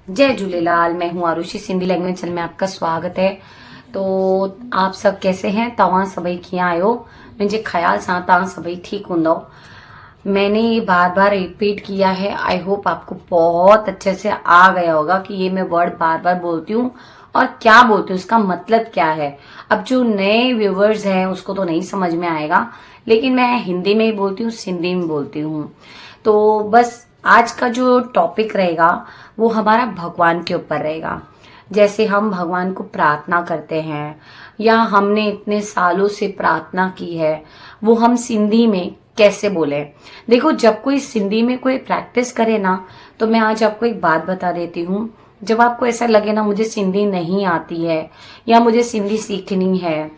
जय झूलेलाल। मैं हूँ आरुषि। सिंधी लैंग्वेज चैनल में आपका स्वागत है। तो आप सब कैसे हैं? तव्हां सभई कीअं आहियो? मुंहिंजे ख्याल सां तव्हां सभई ठीक हूंदव। मैंने ये बार बार रिपीट किया है। आई होप आपको बहुत अच्छे से आ गया होगा कि ये मैं वर्ड बार बार बोलती हूँ और क्या बोलती हूँ, इसका मतलब क्या है। अब जो नए व्यूवर्स हैं उसको तो नहीं समझ में आएगा, लेकिन मैं हिंदी में ही बोलती हूँ, सिंधी में बोलती हूँ। तो बस आज का जो टॉपिक रहेगा वो हमारा भगवान के ऊपर रहेगा। जैसे हम भगवान को प्रार्थना करते हैं या हमने इतने सालों से प्रार्थना की है, वो हम सिंधी में कैसे बोले। देखो, जब कोई सिंधी में कोई प्रैक्टिस करे ना, तो मैं आज आपको एक बात बता देती हूँ। जब आपको ऐसा लगे ना मुझे सिंधी नहीं आती है या मुझे सिंधी सीखनी है,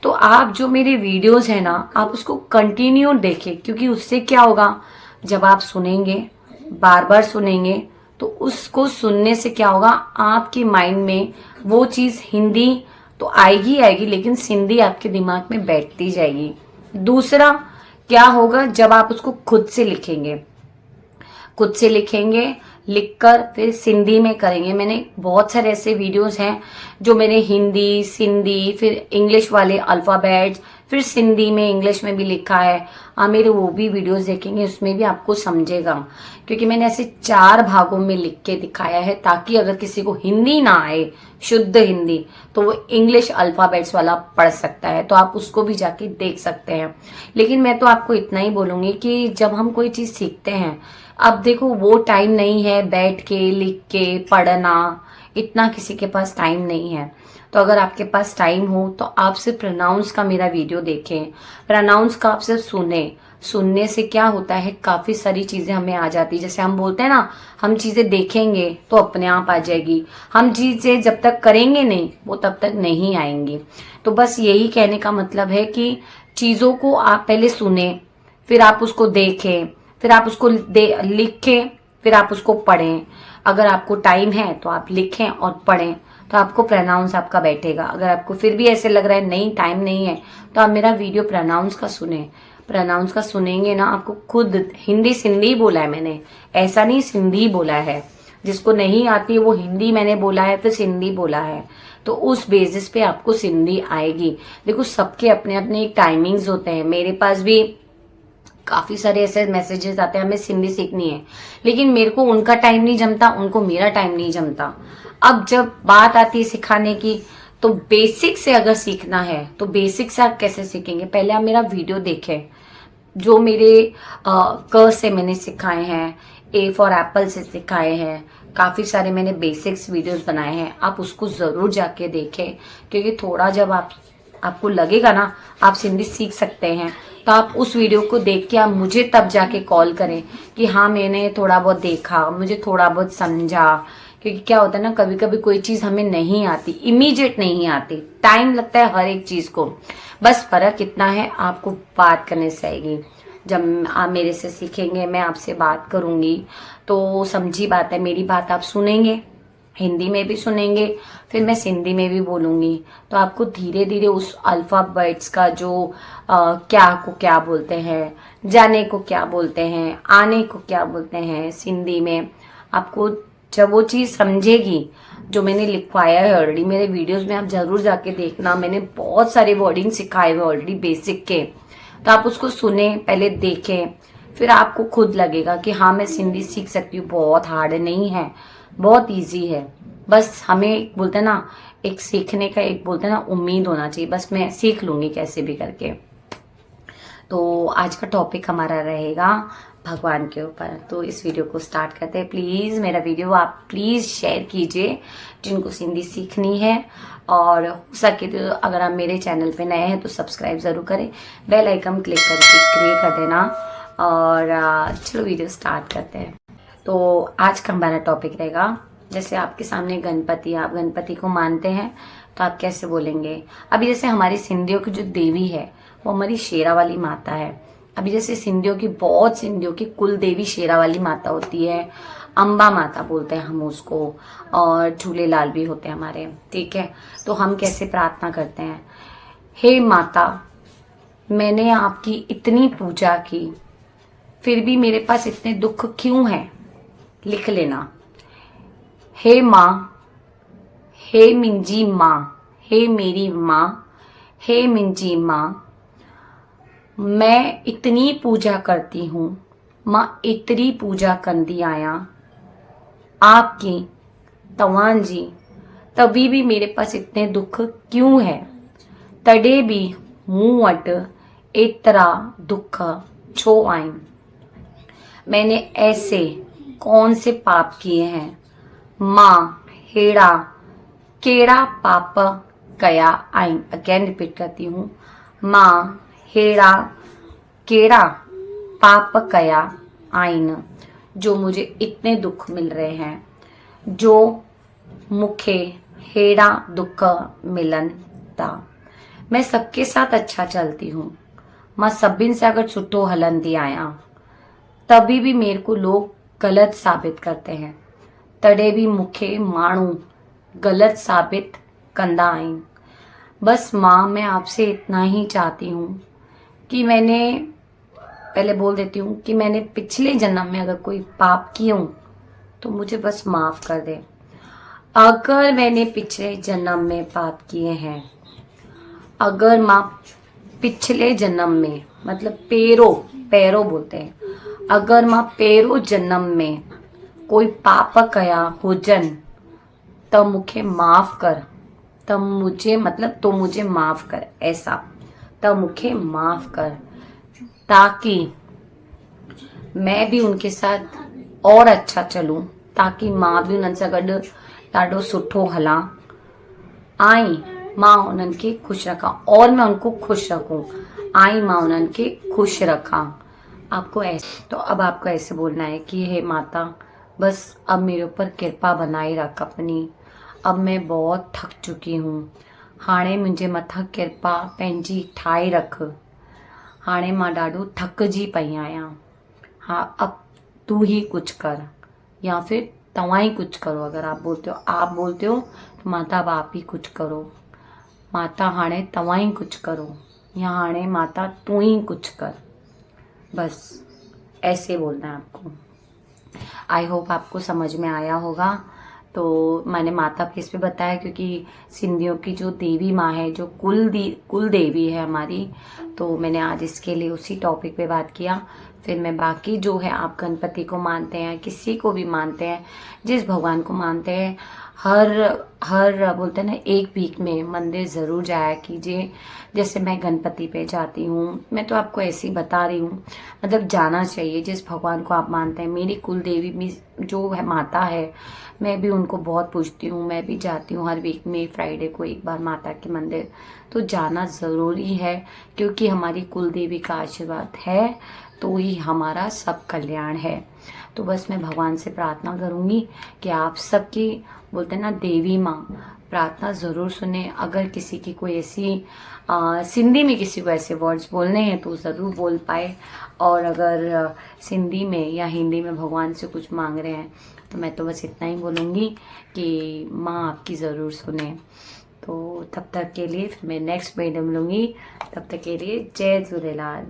तो आप जो मेरे वीडियोस है ना, आप उसको कंटिन्यू देखें, क्योंकि उससे क्या होगा, जब आप सुनेंगे, बार बार सुनेंगे, तो उसको सुनने से क्या होगा, आपके माइंड में वो चीज हिंदी तो आएगी आएगी, लेकिन सिंधी आपके दिमाग में बैठती जाएगी। दूसरा क्या होगा, जब आप उसको खुद से लिखेंगे, लिखकर फिर सिंधी में करेंगे। मैंने बहुत सारे ऐसे वीडियोस हैं जो मैंने हिंदी, सिंधी, फिर इंग्लिश वाले अल्फाबेट्स, फिर सिंधी में, इंग्लिश में भी लिखा है। आप मेरे वो भी वीडियोस देखेंगे, उसमें भी आपको समझेगा, क्योंकि मैंने ऐसे 4 भागों में लिख के दिखाया है, ताकि अगर किसी को हिंदी ना आए, शुद्ध हिंदी, तो वो इंग्लिश अल्फाबेट्स वाला पढ़ सकता है। तो आप उसको भी जाके देख सकते हैं। लेकिन मैं तो आपको इतना ही बोलूंगी कि जब हम कोई चीज सीखते हैं, अब देखो वो टाइम नहीं है बैठ के लिख के पढ़ना, इतना किसी के पास टाइम नहीं है। तो अगर आपके पास टाइम हो तो आप सिर्फ प्रोनाउंस का मेरा वीडियो देखें, प्रोनाउंस का आप सिर्फ सुने। सुनने से क्या होता है, काफी सारी चीजें हमें आ जाती है। जैसे हम बोलते हैं ना, हम चीजें देखेंगे तो अपने आप आ जाएगी, हम चीजें जब तक करेंगे नहीं वो तब तक नहीं आएंगी। तो बस यही कहने का मतलब है कि चीजों को आप पहले सुने, फिर आप उसको देखें, फिर आप उसको लिखें, फिर आप उसको पढ़ें। अगर आपको टाइम है तो आप लिखें और पढ़ें, तो आपको प्रोनाउंस आपका बैठेगा। अगर आपको फिर भी ऐसे लग रहा है नहीं टाइम नहीं है, तो आप मेरा वीडियो प्रोनाउंस का सुने। प्रोनाउंस का सुनेंगे ना, आपको खुद हिंदी सिंधी बोला है मैंने, ऐसा नहीं सिंधी बोला है। जिसको नहीं आती है वो हिंदी मैंने बोला है, फिर सिंधी बोला है, तो उस बेसिस पे आपको सिंधी आएगी। देखो, सबके अपने अपने एक टाइमिंग्स होते हैं। मेरे पास भी काफी सारे ऐसे मैसेजेस आते हैं हमें सिंधी सीखनी है, लेकिन मेरे को उनका टाइम नहीं जमता, उनको मेरा टाइम नहीं जमता। अब जब बात आती है सिखाने की, तो बेसिक से अगर सीखना है तो बेसिक से आप कैसे सीखेंगे, पहले आप मेरा वीडियो देखें। जो मेरे क से मैंने सिखाए हैं, ए फॉर एप्पल से सिखाए हैं, काफी सारे मैंने बेसिक्स वीडियोस बनाए हैं, आप उसको जरूर जाके देखें। क्योंकि थोड़ा जब आपको लगेगा ना आप सिंधी सीख सकते हैं, तो आप उस वीडियो को देख के आप मुझे तब जाके कॉल करें कि हाँ मैंने थोड़ा बहुत देखा, मुझे थोड़ा बहुत समझा। क्योंकि क्या होता है ना, कभी कभी कोई चीज हमें नहीं आती, इमीडिएट नहीं आती, टाइम लगता है हर एक चीज को। बस फर्क इतना है, आपको बात करने से आएगी। जब आप मेरे से सीखेंगे, मैं आपसे बात करूंगी, तो समझी बात है, मेरी बात आप सुनेंगे, हिंदी में भी सुनेंगे, फिर मैं सिंधी में भी बोलूंगी, तो आपको धीरे धीरे उस अल्फाबेट्स का जो क्या को क्या बोलते हैं, जाने को क्या बोलते हैं, आने को क्या बोलते हैं सिंधी में, आपको जब वो चीज समझेगी, जो मैंने लिखवाया है ऑलरेडी मेरे वीडियोस में, आप जरूर जाके देखना। मैंने बहुत सारे वर्डिंग सिखाए हुए ऑलरेडी बेसिक के, तो आप उसको सुने, पहले देखें, फिर आपको खुद लगेगा कि हाँ मैं सिंधी सीख सकती हूँ। बहुत हार्ड नहीं है, बहुत इजी है। बस हमें बोलते हैं ना, एक सीखने का एक बोलते हैं ना उम्मीद होना चाहिए, बस मैं सीख लूंगी कैसे भी करके। तो आज का टॉपिक हमारा रहेगा भगवान के ऊपर। तो इस वीडियो को स्टार्ट करते हैं। प्लीज मेरा वीडियो आप प्लीज शेयर कीजिए जिनको सिंधी सीखनी है, और हो सके तो अगर आप मेरे चैनल पे नए हैं तो सब्सक्राइब जरूर करें, बेल आइकन क्लिक करके क्लिक कर देना। और चलो वीडियो स्टार्ट करते हैं। तो आज का हमारा टॉपिक रहेगा, जैसे आपके सामने गणपति, आप गणपति को मानते हैं तो आप कैसे बोलेंगे। अभी जैसे हमारी सिंधियों की जो देवी है वो हमारी शेरा वाली माता है। अभी जैसे बहुत सिंधियों की कुल देवी शेरा वाली माता होती है, अम्बा माता बोलते हैं हम उसको, और झूलेलाल भी होते हैं हमारे, ठीक है। तो हम कैसे प्रार्थना करते हैं, हे माता, मैंने आपकी इतनी पूजा की, फिर भी मेरे पास इतने दुख क्यों हैं, लिख लेना। हे माँ, हे मुंहिंजी माँ, हे मेरी माँ, हे मुंहिंजी माँ, मैं इतनी पूजा करती हूँ, मां इतनी पूजा कंदी आहियां आपकी, तव्हांजी, तभी भी मेरे पास इतने दुख क्यों है, तॾहिं भी मूं वटि एतिरा दुख छो आहिनि। मैंने ऐसे कौन से पाप किए हैं, मां हेड़ा केड़ा पाप कया आहिनि। अगेन रिपीट करती हूँ, मां हेड़ा केड़ा पाप कया आहिनि जो मुझे इतने दुख मिल रहे हैं, जो मुखे हेड़ा दुख मिलन था। मैं सबके साथ अच्छा चलती हूँ, मां सभिनि से अगर सुठो हलंदी आहियां, तभी भी मेरे को लोग गलत साबित करते हैं, तॾहिं भी मुखे माण्हू गलत साबित कंदा आहिनि। बस माँ, मैं आपसे इतना ही चाहती हूँ कि मैंने, पहले बोल देती हूँ कि मैंने पिछले जन्म में अगर कोई पाप किए हूँ तो मुझे बस माफ कर दे। अगर मैंने पिछले जन्म में पाप किए हैं, अगर माँ पिछले जन्म में, मतलब पैरों बोलते हैं, अगर माँ पैरों जन्म में कोई पाप कया हुजन त मुखे माफ कर, त मुझे माफ कर, ऐसा त मुखे माफ कर, ताकि मैं भी उनके साथ और अच्छा चलूं, ताकि मां भी उन्हनि सां गॾु ॾाढो सुठो हलां, आई मां उन्हनि खे खुश रखां और मैं उनको खुश रखूं, आई मां उन्हनि खे खुश रखां। आपको ऐसे, तो अब आपको ऐसे बोलना है कि हे माता, बस अब मेरे ऊपर कृपा बनाए रख अपनी, अब मैं बहुत थक चुकी हूँ, हाणे मुंहिंजे मथां कृपा पंहिंजी ठाहे रख, हाणे मां ॾाढो थकजी पई आहियां, हाँ अब तू ही कुछ कर, या फिर तव्हां ही कुछ करो। अगर आप बोलते हो तो माता अब आप ही कुछ करो, माता हाणे तव्हां ही कुछ करो, या हाणे माता तू ही कुछ कर, बस ऐसे बोलना है आपको। आई होप आपको समझ में आया होगा। तो मैंने माता फेस पे बताया क्योंकि सिंधियों की जो देवी माँ है, जो कुल देवी है हमारी, तो मैंने आज इसके लिए उसी टॉपिक पे बात किया। फिर मैं बाकी जो है, आप गणपति को मानते हैं, किसी को भी मानते हैं, जिस भगवान को मानते हैं, हर बोलते हैं ना, एक वीक में मंदिर ज़रूर जाया कीजिए। जैसे मैं गणपति पे जाती हूँ, मैं तो आपको ऐसे ही बता रही हूँ, मतलब जाना चाहिए जिस भगवान को आप मानते हैं। मेरी कुल देवी भी जो है माता है, मैं भी उनको बहुत पूजती हूँ, मैं भी जाती हूँ हर वीक में फ्राइडे को एक बार माता के मंदिर, तो जाना ज़रूरी है क्योंकि हमारी कुल देवी का आशीर्वाद है तो ही हमारा सब कल्याण है। तो बस मैं भगवान से प्रार्थना करूँगी कि आप सबकी, बोलते हैं ना, देवी माँ प्रार्थना ज़रूर सुने। अगर किसी की कोई ऐसी सिंधी में किसी को ऐसे वर्ड्स बोलने हैं तो ज़रूर बोल पाए, और अगर सिंधी में या हिंदी में भगवान से कुछ मांग रहे हैं तो मैं तो बस इतना ही बोलूँगी कि माँ आपकी ज़रूर सुने। तो तब तक के लिए फिर मैं नेक्स्ट वीडियो मिलूँगी, तब तक के लिए जय झूलेलाल।